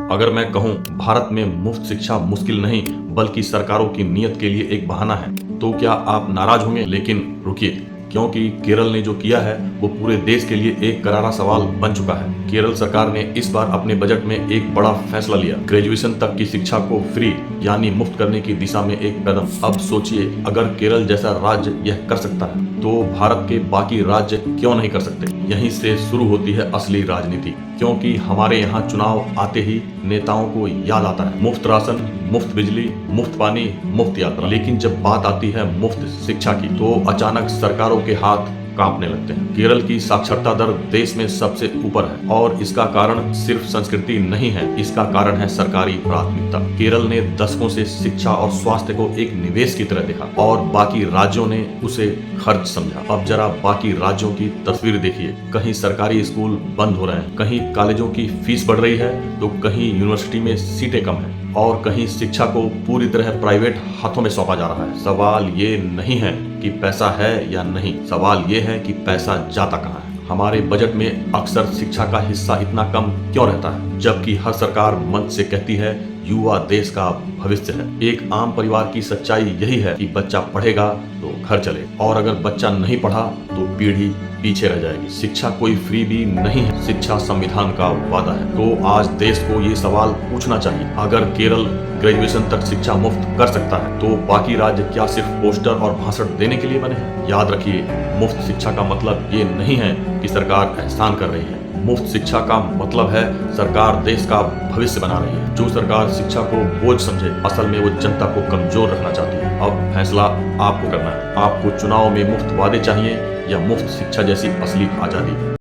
अगर मैं कहूं भारत में मुफ्त शिक्षा मुश्किल नहीं बल्कि सरकारों की नीयत के लिए एक बहाना है तो क्या आप नाराज होंगे? लेकिन रुकिए, क्योंकि केरल ने जो किया है वो पूरे देश के लिए एक करारा सवाल बन चुका है। केरल सरकार ने इस बार अपने बजट में एक बड़ा फैसला लिया, ग्रेजुएशन तक की शिक्षा को फ्री यानी मुफ्त करने की दिशा में एक कदम। अब सोचिए, अगर केरल जैसा राज्य यह कर सकता है तो भारत के बाकी राज्य क्यों नहीं कर सकते? यहीं से शुरू होती है असली राजनीति, क्योंकि हमारे यहाँ चुनाव आते ही नेताओं को याद आता है मुफ्त राशन, मुफ्त बिजली, मुफ्त पानी, मुफ्त यात्रा। लेकिन जब बात आती है मुफ्त शिक्षा की तो अचानक सरकारों के हाथ कांपने लगते हैं। केरल की साक्षरता दर देश में सबसे ऊपर है और इसका कारण सिर्फ संस्कृति नहीं है, इसका कारण है सरकारी प्राथमिकता। केरल ने दशकों से शिक्षा और स्वास्थ्य को एक निवेश की तरह देखा और बाकी राज्यों ने उसे खर्च समझा। अब जरा बाकी राज्यों की तस्वीर देखिए, कहीं सरकारी स्कूल बंद हो रहे हैं, कहीं कॉलेजों की फीस बढ़ रही है तो कहीं यूनिवर्सिटी में सीटें कम है और कहीं शिक्षा को पूरी तरह प्राइवेट हाथों में सौंपा जा रहा है। सवाल ये नहीं है कि पैसा है या नहीं, सवाल ये है कि पैसा जाता कहाँ है। हमारे बजट में अक्सर शिक्षा का हिस्सा इतना कम क्यों रहता है, जबकि हर सरकार मंच से कहती है युवा देश का भविष्य है। एक आम परिवार की सच्चाई यही है कि बच्चा पढ़ेगा तो घर चले और अगर बच्चा नहीं पढ़ा तो पीढ़ी पीछे रह जाएगी। शिक्षा कोई फ्री भी नहीं है, शिक्षा संविधान का वादा है। तो आज देश को ये सवाल पूछना चाहिए, अगर केरल ग्रेजुएशन तक शिक्षा मुफ्त कर सकता है तो बाकी राज्य क्या सिर्फ पोस्टर और भाषण देने के लिए बने हैं? याद रखिए, मुफ्त शिक्षा का मतलब ये नहीं है कि सरकार एहसान कर रही है। मुफ्त शिक्षा का मतलब है सरकार देश का भविष्य बना रही है। जो सरकार शिक्षा को बोझ समझे असल में वो जनता को कमजोर रखना चाहती है। अब फैसला आपको करना है, आपको चुनाव में मुफ्त वादे चाहिए या मुफ्त शिक्षा जैसी असली आजादी।